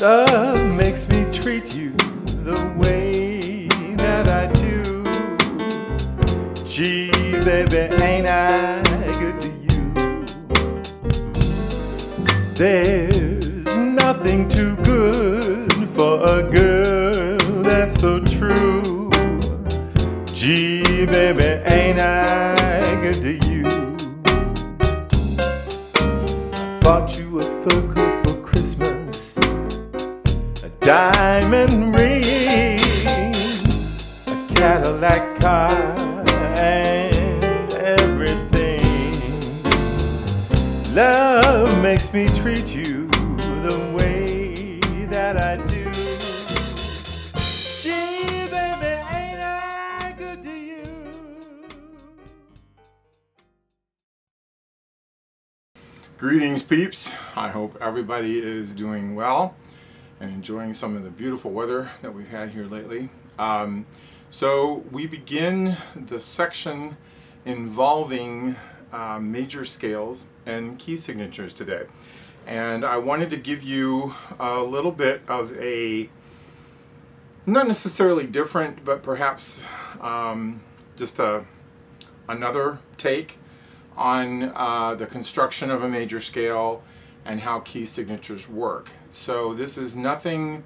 Love makes me treat you the way that I do. Gee, baby, ain't I good to you? There's nothing too good for a girl that's so true. Gee, baby, ain't I good to you? Bought you a fur coat for Christmas, a diamond ring, a Cadillac car, and everything. Love makes me treat you the way that I do. Gee, baby, ain't I good to you? Greetings, peeps. I hope everybody is doing well and enjoying some of the beautiful weather that we've had here lately. So we begin the section involving major scales and key signatures today. And I wanted to give you a little bit of a, not necessarily different, but perhaps just another take on the construction of a major scale and how key signatures work. So this is nothing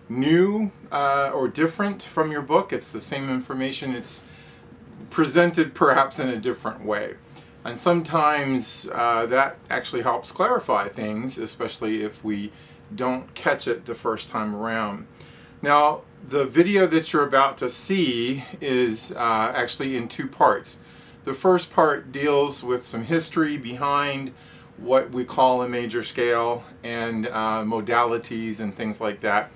new or different from your book. It's the same information. It's presented perhaps in a different way. And sometimes that actually helps clarify things, especially if we don't catch it the first time around. Now, the video that you're about to see is actually in two parts. The first part deals with some history behind what we call a major scale and modalities and things like that.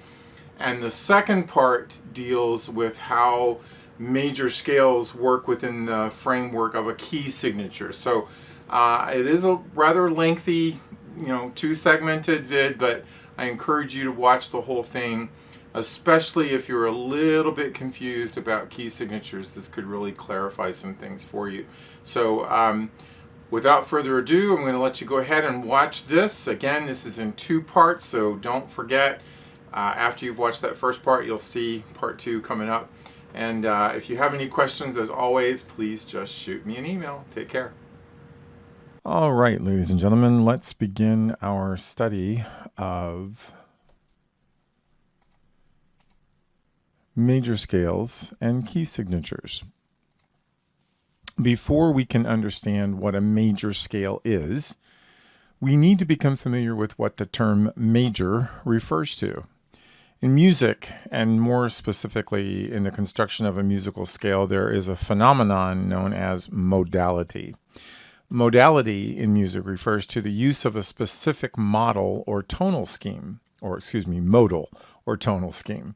And the second part deals with how major scales work within the framework of a key signature. So it is a rather lengthy, two-segmented vid, but I encourage you to watch the whole thing, especially if you're a little bit confused about key signatures. This could really clarify some things for you. So without further ado, I'm going to let you go ahead and watch this. Again, this is in two parts, so don't forget, after you've watched that first part, you'll see part two coming up. And if you have any questions, as always, please just shoot me an email. Take care. All right, ladies and gentlemen, let's begin our study of major scales and key signatures. Before we can understand what a major scale is, we need to become familiar with what the term major refers to. In music, and more specifically in the construction of a musical scale, there is a phenomenon known as modality. Modality in music refers to the use of a specific modal or tonal scheme, modal or tonal scheme.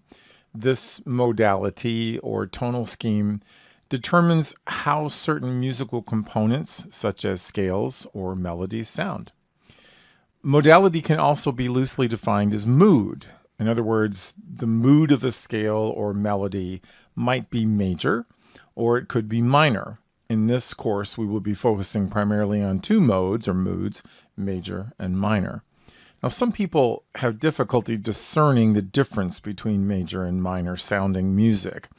This modality or tonal scheme determines how certain musical components, such as scales or melodies, sound. Modality can also be loosely defined as mood. In other words, the mood of a scale or melody might be major, or it could be minor. In this course, we will be focusing primarily on two modes or moods, major and minor. Now, some people have difficulty discerning the difference between major and minor sounding music.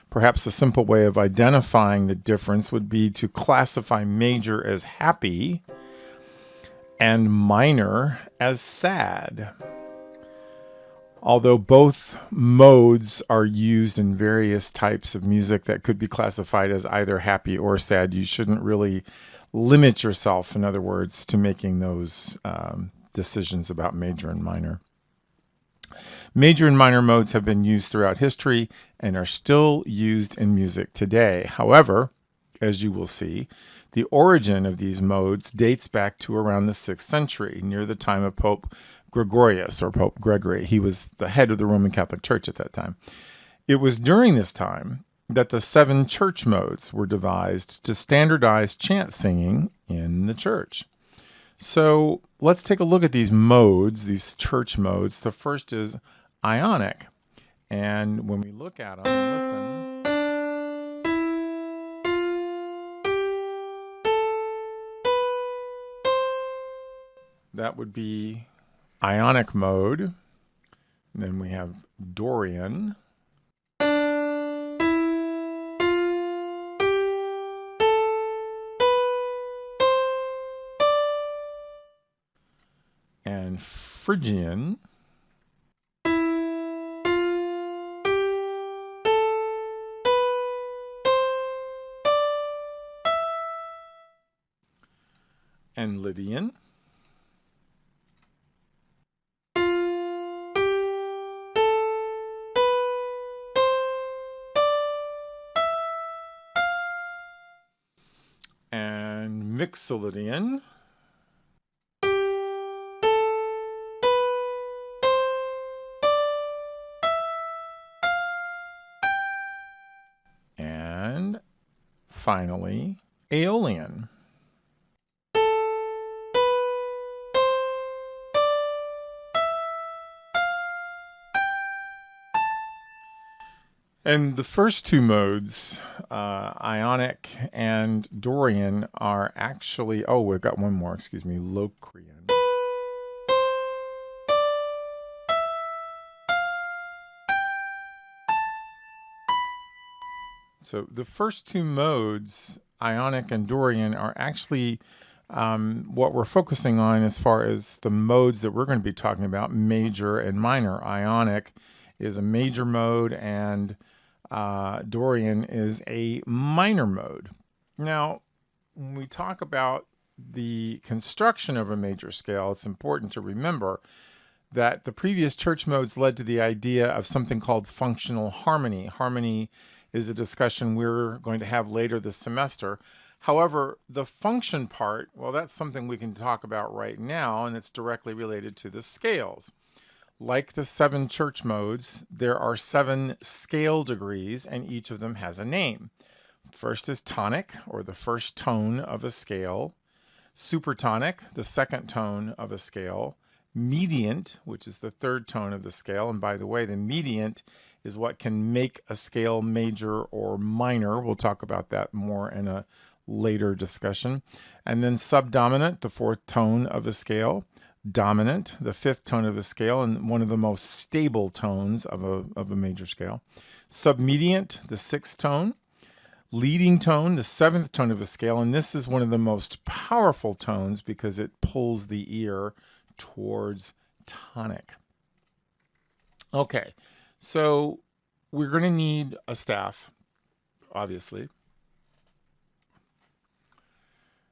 Perhaps a simple way of identifying the difference would be to classify major as happy and minor as sad. Although both modes are used in various types of music that could be classified as either happy or sad, you shouldn't really limit yourself, in other words, to making those decisions about major and minor. Major and minor modes have been used throughout history and are still used in music today. However, as you will see, the origin of these modes dates back to around the 6th century, near the time of Pope Gregorius, or Pope Gregory. He was the head of the Roman Catholic Church at that time. It was during this time that the 7 church modes were devised to standardize chant singing in the church. So let's take a look at these modes, these church modes. The first is ionic. And when we look at them and listen, that would be ionic mode. Then we have Dorian. And Phrygian. And Lydian. And Mixolydian. And finally, Aeolian. And the first two modes, Ionic and Dorian, are actually, oh, we've got one more, excuse me, Locrian. So the first two modes, Ionic and Dorian, are actually what we're focusing on as far as the modes that we're going to be talking about, major and minor. Ionic is a major mode, and Dorian is a minor mode. Now, when we talk about the construction of a major scale, it's important to remember that the previous church modes led to the idea of something called functional harmony. Harmony is a discussion we're going to have later this semester. However, the function part, well, that's something we can talk about right now, and it's directly related to the scales. Like the 7 church modes, there are 7 scale degrees, and each of them has a name. First is tonic, or the first tone of a scale. Supertonic, the second tone of a scale. Mediant, which is the third tone of the scale. And by the way, the mediant is what can make a scale major or minor. We'll talk about that more in a later discussion. And then subdominant, the fourth tone of a scale. Dominant, the fifth tone of a scale, and one of the most stable tones of a major scale. Submediant, the sixth tone. Leading tone, the seventh tone of a scale, and this is one of the most powerful tones because it pulls the ear towards tonic. Okay, so we're going to need a staff, obviously.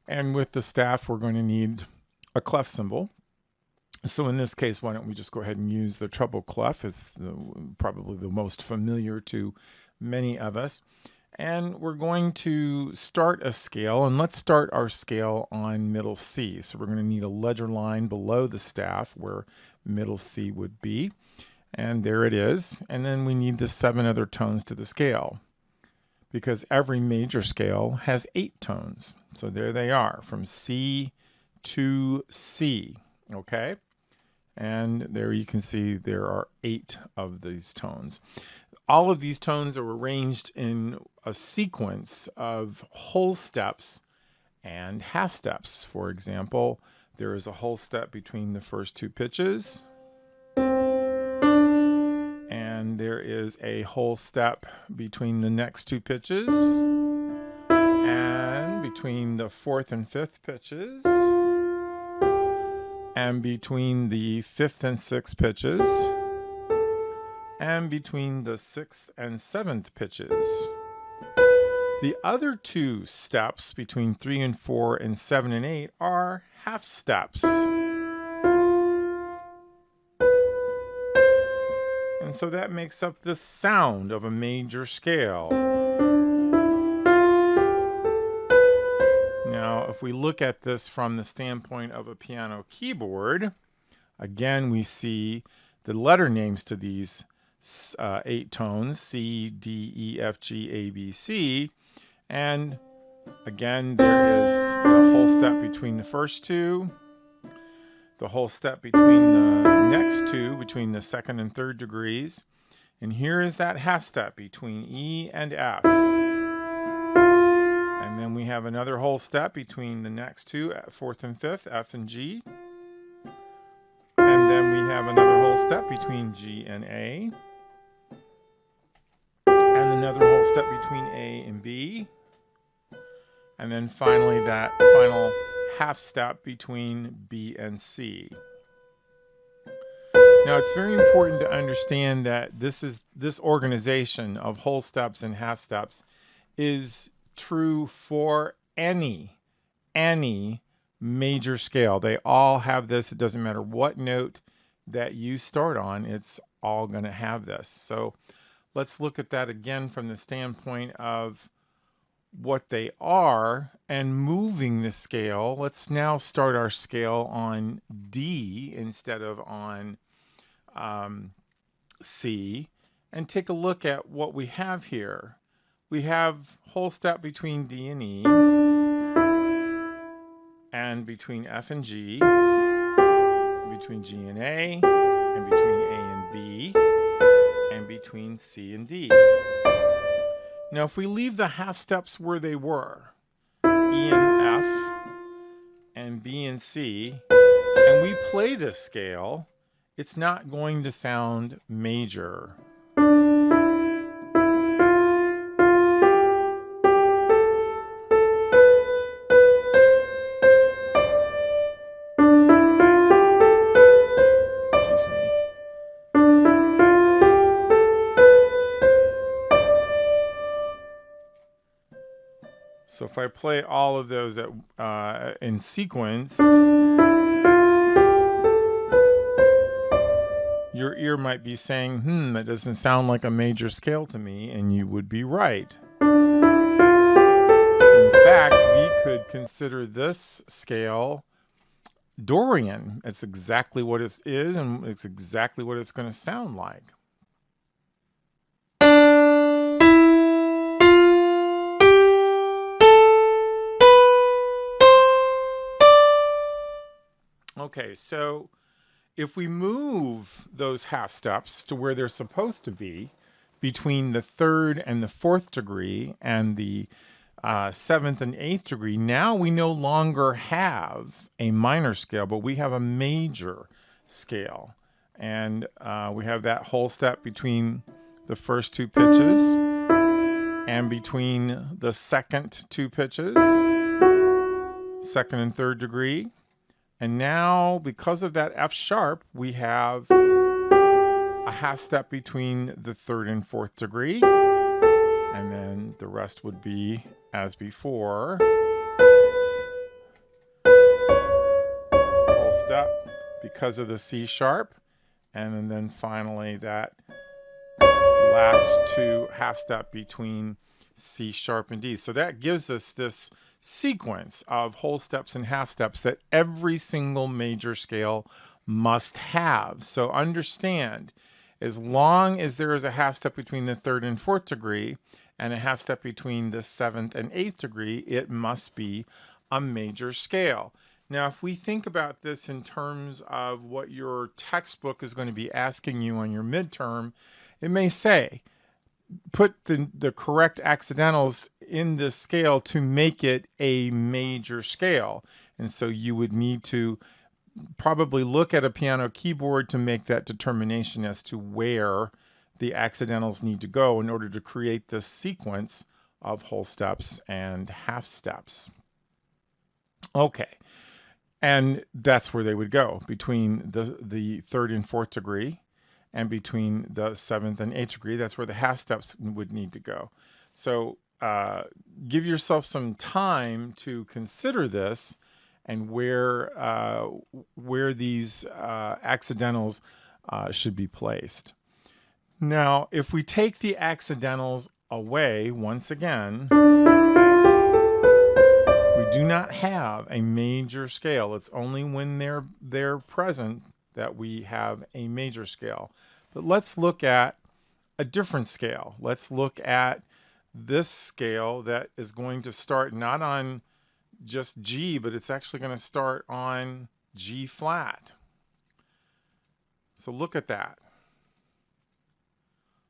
And with the staff, we're going to need a clef symbol. So in this case, why don't we just go ahead and use the treble clef? It's probably the most familiar to many of us. And we're going to start a scale, and let's start our scale on middle C. So we're going to need a ledger line below the staff where middle C would be. And there it is. And then we need the 7 other tones to the scale, because every major scale has 8 tones. So there they are, from C to C, okay? And there you can see there are 8 of these tones. All of these tones are arranged in a sequence of whole steps and half steps. For example, there is a whole step between the first 2 pitches, and there is a whole step between the next 2 pitches, and between the 4th and 5th pitches, and between the 5th and 6th pitches, and between the 6th and 7th pitches. The other 2 steps between 3 and 4 and 7 and 8 are half steps. And so that makes up the sound of a major scale. Now, if we look at this from the standpoint of a piano keyboard, again, we see the letter names to these 8 tones, C, D, E, F, G, A, B, C. And again, there is the whole step between the first 2, the whole step between the next 2, between the 2nd and 3rd degrees. And here is that half step between E and F. And then we have another whole step between the next 2, 4th and 5th, F and G. And then we have another whole step between G and A. And another whole step between A and B. And then finally that final half step between B and C. Now it's very important to understand that this organization of whole steps and half steps is true for any major scale. They all have this. It doesn't matter what note that you start on, it's all going to have this. So let's look at that again from the standpoint of what they are and moving the scale. Let's now start our scale on D instead of on C, and take a look at what we have here. We have whole step between D and E, and between F and G, between G and A, and between A and B, and between C and D. Now if we leave the half steps where they were, E and F, and B and C, and we play this scale, it's not going to sound major. Excuse me. So if I play all of those in sequence, your ear might be saying, that doesn't sound like a major scale to me, and you would be right. In fact, we could consider this scale Dorian. It's exactly what it is, and it's exactly what it's going to sound like. Okay, so if we move those half steps to where they're supposed to be, between the 3rd and the 4th degree and the 7th and 8th degree, now we no longer have a minor scale, but we have a major scale. And we have that whole step between the first 2 pitches and between the second 2 pitches, 2nd and 3rd degree. And now, because of that F sharp, we have a half step between the 3rd and 4th degree. And then the rest would be as before. Whole step because of the C sharp. And then finally that last 2 half step between C sharp and D. So that gives us this sequence of whole steps and half steps that every single major scale must have. So understand, as long as there is a half step between the 3rd and 4th degree and a half step between the 7th and 8th degree, it must be a major scale. Now, if we think about this in terms of what your textbook is going to be asking you on your midterm, it may say, put the correct accidentals in this scale to make it a major scale. And so you would need to probably look at a piano keyboard to make that determination as to where the accidentals need to go in order to create this sequence of whole steps and half steps. Okay. And that's where they would go, between the 3rd and 4th degree. And between the 7th and 8th degree, that's where the half steps would need to go. So give yourself some time to consider this and where these accidentals should be placed. Now, if we take the accidentals away, once again, we do not have a major scale. It's only when they're present that we have a major scale. But let's look at a different scale. Let's look at this scale that is going to start not on just G, but it's actually going to start on G flat. So look at that.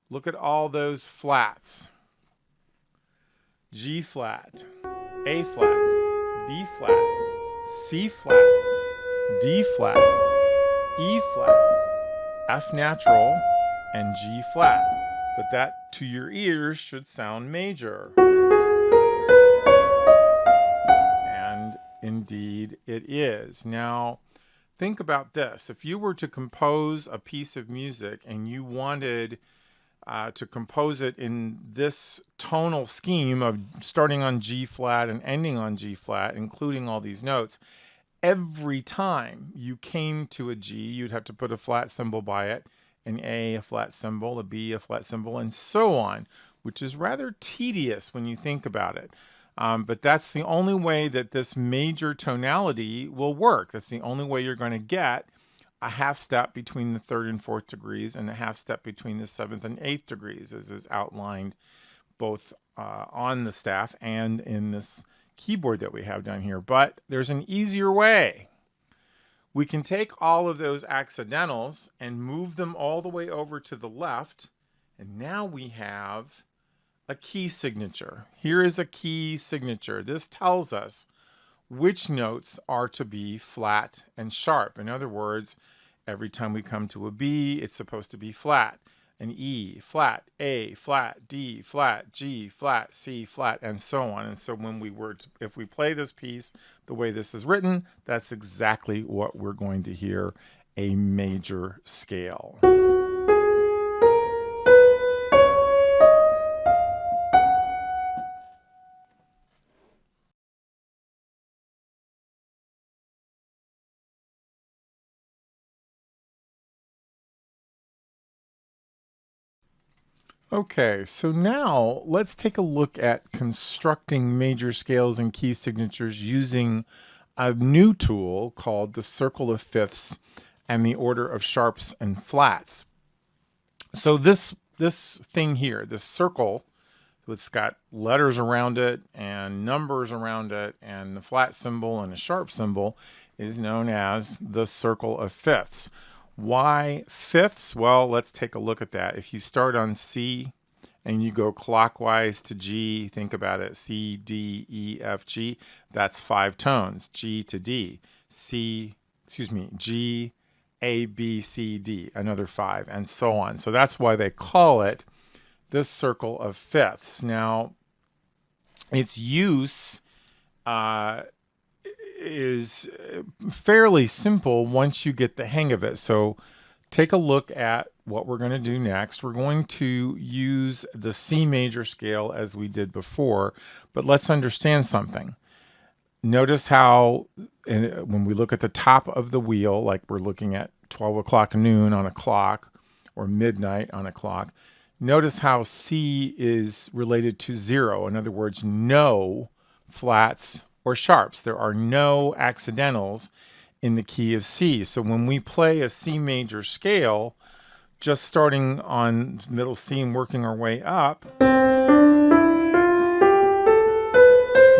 Look at all those flats. G flat, A flat, B flat, C flat, D flat, E flat, F natural, and G flat. But that to your ears should sound major. And indeed it is. Now, think about this. If you were to compose a piece of music and you wanted to compose it in this tonal scheme of starting on G flat and ending on G flat, including all these notes, every time you came to a G, you'd have to put a flat symbol by it, an A, a flat symbol, a B, a flat symbol, and so on, which is rather tedious when you think about it. But that's the only way that this major tonality will work. That's the only way you're going to get a half step between the 3rd and 4th degrees and a half step between the 7th and 8th degrees, as is outlined both on the staff and in this keyboard that we have down here. But there's an easier way. We can take all of those accidentals and move them all the way over to the left, and now we have a key signature. Here is a key signature. This tells us which notes are to be flat and sharp. In other words, every time we come to a B, it's supposed to be flat. An E, flat, A, flat, D, flat, G, flat, C, flat, and so on. And so when if we play this piece the way this is written, that's exactly what we're going to hear, a major scale. Okay, so now let's take a look at constructing major scales and key signatures using a new tool called the circle of fifths and the order of sharps and flats. So this thing here, this circle, it's got letters around it and numbers around it and the flat symbol and a sharp symbol, is known as the circle of fifths. Why fifths? Well, let's take a look at that. If you start on C and you go clockwise to G, think about it, C, D, E, F, G, that's 5 tones, G to D. G, A, B, C, D, another 5, and so on. So that's why they call it this circle of fifths. Now, its use is fairly simple once you get the hang of it. So take a look at what we're going to do next. We're going to use the C major scale as we did before, but let's understand something. Notice how when we look at the top of the wheel, like we're looking at 12 o'clock noon on a clock or midnight on a clock, notice how C is related to 0. In other words, no flats or sharps. There are no accidentals in the key of C. So when we play a C major scale, just starting on middle C and working our way up,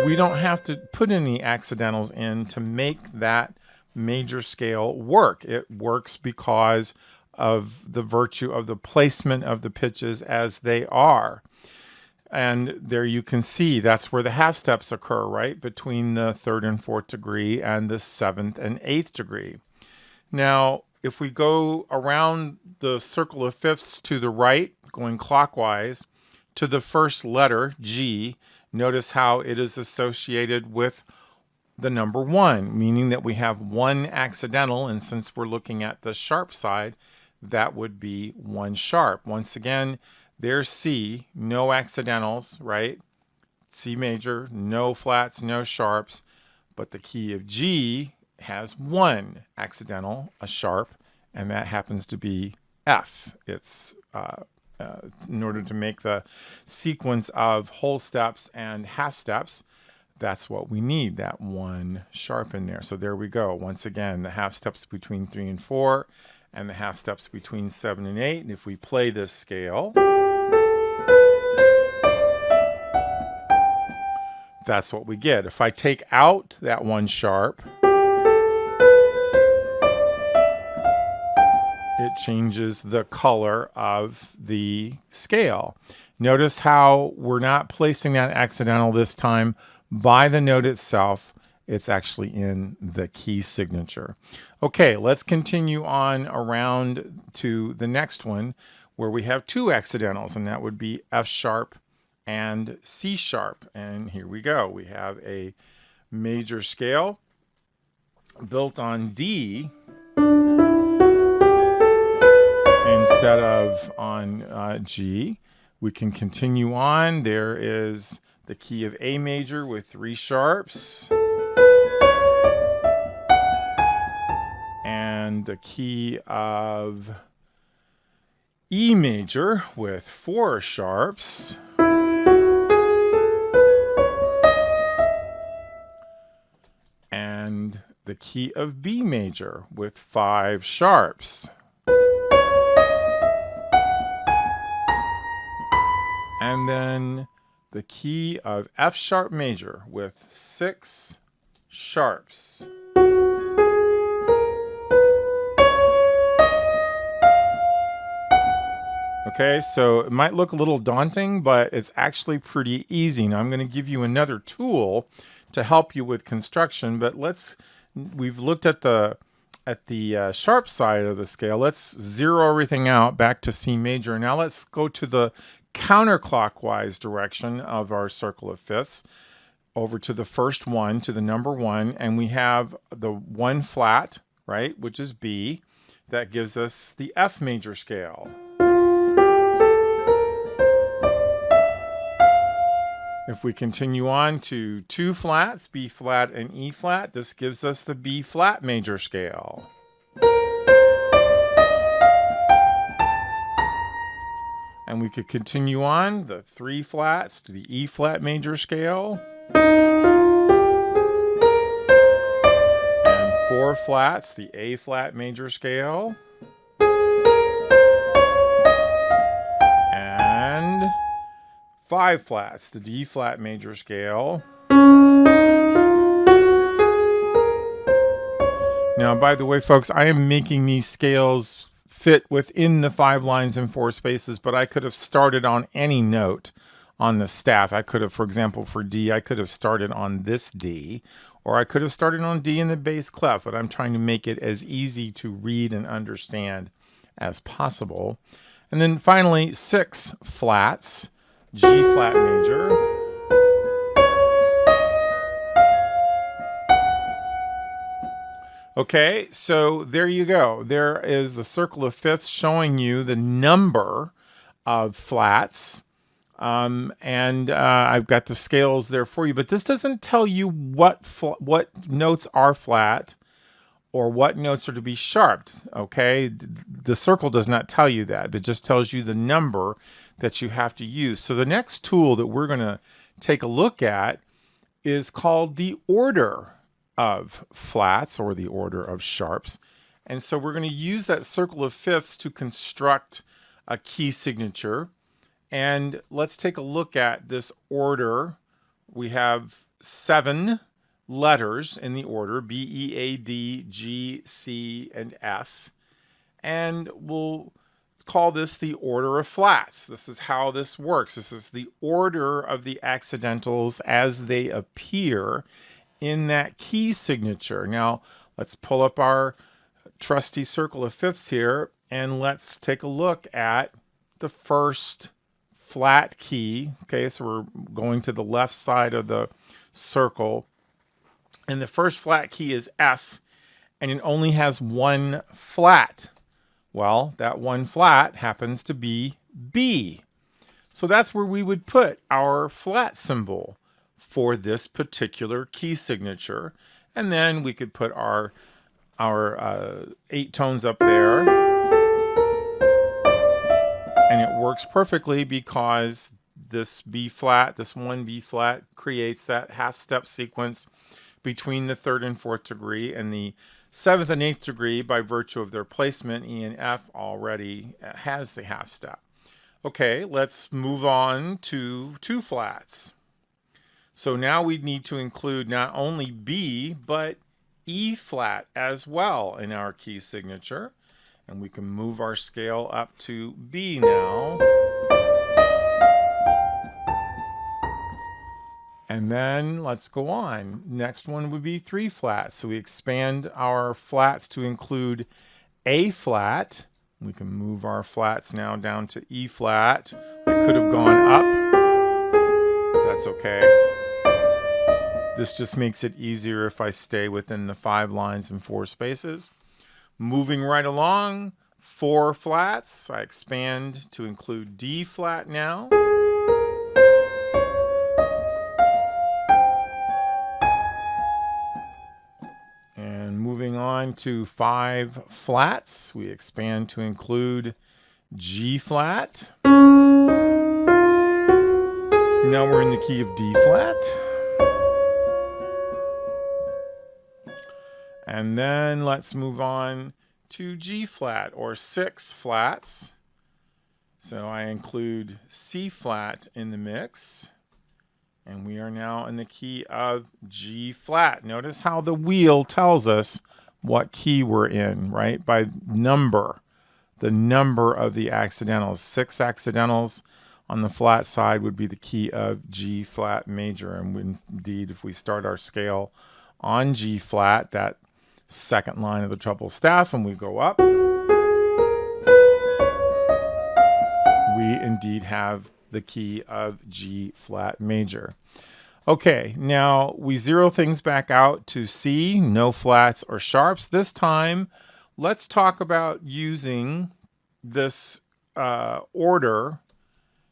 we don't have to put any accidentals in to make that major scale work. It works because of the virtue of the placement of the pitches as they are. And there you can see that's where the half steps occur, right? Between the 3rd and 4th degree and the 7th and 8th degree. Now, if we go around the circle of fifths to the right, going clockwise, to the first letter, G, notice how it is associated with the number 1, meaning that we have 1 accidental, and since we're looking at the sharp side, that would be 1 sharp. Once again, there's C, no accidentals, right? C major, no flats, no sharps, but the key of G has 1 accidental, a sharp, and that happens to be F. It's in order to make the sequence of whole steps and half steps, that's what we need, that 1 sharp in there. So there we go. Once again, the half steps between 3 and 4 and the half steps between 7 and 8. And if we play this scale, that's what we get. If I take out that 1 sharp, it changes the color of the scale. Notice how we're not placing that accidental this time by the note itself. it's actually in the key signature. Okay, let's continue on around to the next one where we have two accidentals, and that would be F sharp and C sharp. And here we go. We have a major scale built on D instead of on G. We can continue on. There is the key of A major with 3 sharps. And the key of E major with 4 sharps. And the key of B major with 5 sharps. And then the key of F sharp major with 6 sharps. Okay, so it might look a little daunting, but it's actually pretty easy. Now I'm going to give you another tool to help you with construction, but we've looked at the sharp side of the scale. Let's zero everything out back to C major. Now let's go to the counterclockwise direction of our circle of fifths over to the first one, to the number 1, and we have the 1 flat, right, which is B. That gives us the F major scale. If we continue on to 2 flats, B flat and E flat, this gives us the B flat major scale. And we could continue on the 3 flats to the E flat major scale. And 4 flats, the A flat major scale. And 5 flats, the D flat major scale. Now, by the way, folks, I am making these scales fit within the 5 lines and 4 spaces, but I could have started on any note on the staff. I could have, for example, for D, I could have started on this D, or I could have started on D in the bass clef, but I'm trying to make it as easy to read and understand as possible. And then finally, 6 flats, G flat major. Okay, so there you go. There is the circle of fifths showing you the number of flats. I've got the scales there for you, but this doesn't tell you what notes are flat or what notes are to be sharped, okay? The circle does not tell you that. It just tells you the number that you have to use. So the next tool that we're going to take a look at is called the order of flats, or the order of sharps. And so we're going to use that circle of fifths to construct a key signature. And let's take a look at this order. We have 7 letters in the order, B, E, A, D, G, C, and F. And we'll call this the order of flats. This is how this works. This is the order of the accidentals as they appear in that key signature. Now, let's pull up our trusty circle of fifths here, and let's take a look at the first flat key. Okay, so we're going to the left side of the circle, and the first flat key is F, and it only has 1 flat. Well, that 1 flat happens to be B. So that's where we would put our flat symbol for this particular key signature. And then we could put our 8 tones up there. And it works perfectly because this B flat, this 1 B flat, creates that half step sequence between the 3rd and 4th degree, and the 7th and 8th degree, by virtue of their placement, E and F, already has the half step. Okay, let's move on to 2 flats. So now we need to include not only B, but E flat as well in our key signature. And we can move our scale up to B now. And then let's go on. Next one would be 3 flats. So we expand our flats to include A flat. We can move our flats now down to E flat. I could have gone up, but that's okay. This just makes it easier if I stay within the 5 lines and 4 spaces. Moving right along, 4 flats. I expand to include D flat now. And moving on to 5 flats, we expand to include G flat. Now we're in the key of D flat. And then let's move on to G flat, or 6 flats. So I include C flat in the mix. And we are now in the key of G flat. Notice how the wheel tells us what key we're in, right? By number, the number of the accidentals. 6 accidentals on the flat side would be the key of G flat major. And indeed, if we start our scale on G flat, that second line of the treble staff, and we go up, we indeed have the key of G flat major. Okay, now we zero things back out to C, no flats or sharps. This time, let's talk about using this order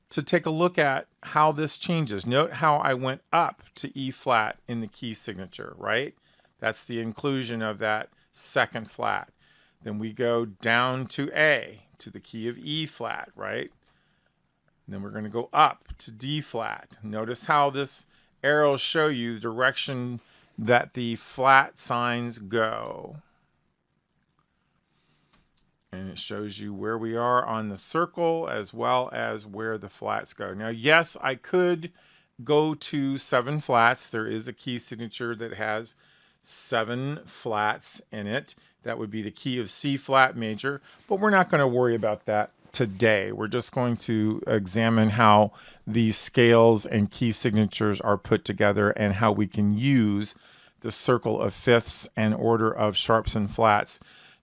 to take a look at how this changes. Note how I went up to E flat in the key signature, right? That's the inclusion of that second flat. Then we go down to A, to the key of E flat, right? And then we're going to go up to D flat. Notice how this arrows show you the direction that the flat signs go. And it shows you where we are on the circle as well as where the flats go. Now, yes, I could go to 7 flats. There is a key signature that has 7 flats in it. That would be the key of C flat major, but we're not going to worry about that today. We're just going to examine how these scales and key signatures are put together and how we can use the circle of fifths and order of sharps and flats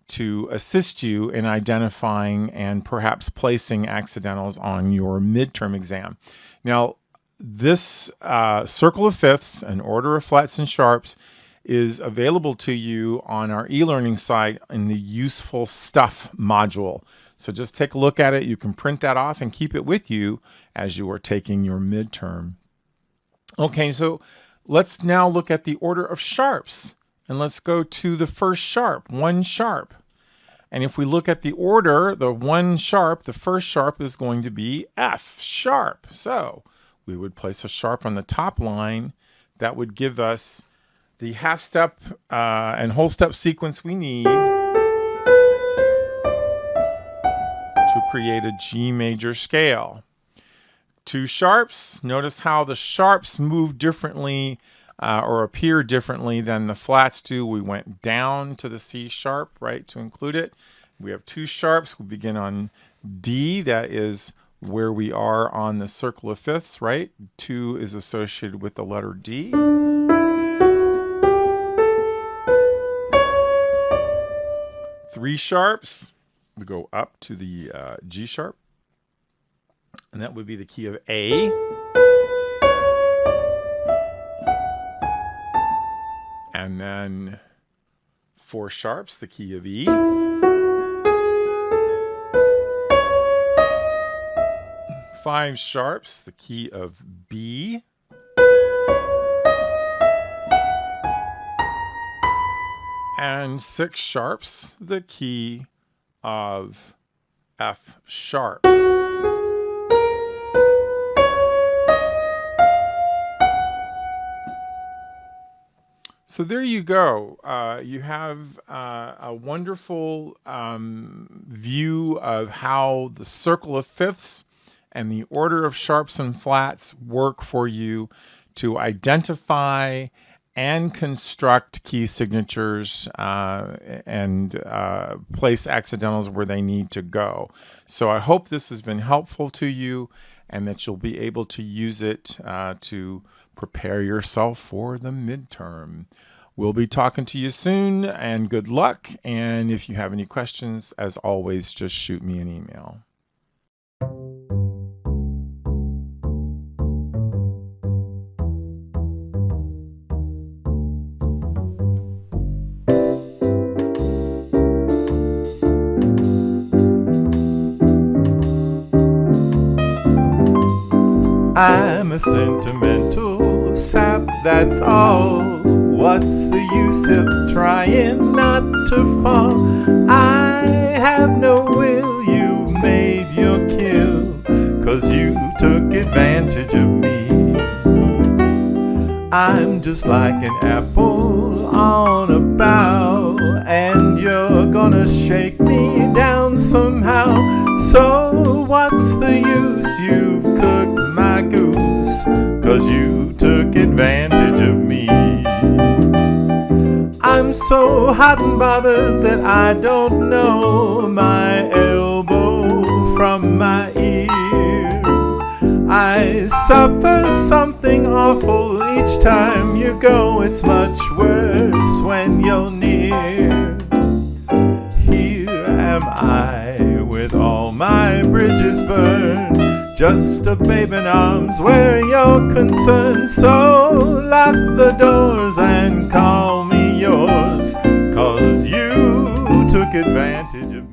to assist you in identifying and perhaps placing accidentals on your midterm exam. Now, this circle of fifths and order of flats and sharps is available to you on our e-learning site in the Useful Stuff module. So just take a look at it. You can print that off and keep it with you as you are taking your midterm. Okay, so let's now look at the order of sharps. And let's go to the first sharp, 1 sharp. And if we look at the order, the 1 sharp, the first sharp is going to be F sharp. So we would place a sharp on the top line. That would give us the half step and whole step sequence we need to create a G major scale. 2 sharps, notice how the sharps move differently or appear differently than the flats do. We went down to the C sharp, right, to include it. We have 2 sharps. We'll begin on D. That is where we are on the circle of fifths, right? 2 is associated with the letter D. 3 sharps. We go up to the G sharp, and that would be the key of A. And then 4 sharps, the key of E. 5 sharps, the key of B. And 6 sharps, the key of F sharp. So there you go. You have a wonderful view of how the circle of fifths and the order of sharps and flats work for you to identify and construct key signatures and place accidentals where they need to go. So I hope this has been helpful to you and that you'll be able to use it to prepare yourself for the midterm. We'll be talking to you soon, and good luck. And if you have any questions, as always, just shoot me an email. I'm a sentimental sap, that's all. What's the use of trying not to fall? I have no will, you made your kill, 'cause you took advantage of me. I'm just like an apple on a bough, and you're gonna shake me down somehow. So what's the use? You've cooked my goose, 'cause you took advantage of me. I'm so hot and bothered that I don't know my elbow from my ear. I suffer something awful each time you go. It's much worse when you're near. Here am I with all my bridges burned, just a babe in arms where you're concerned. So lock the doors and call me yours, 'cause you took advantage of me.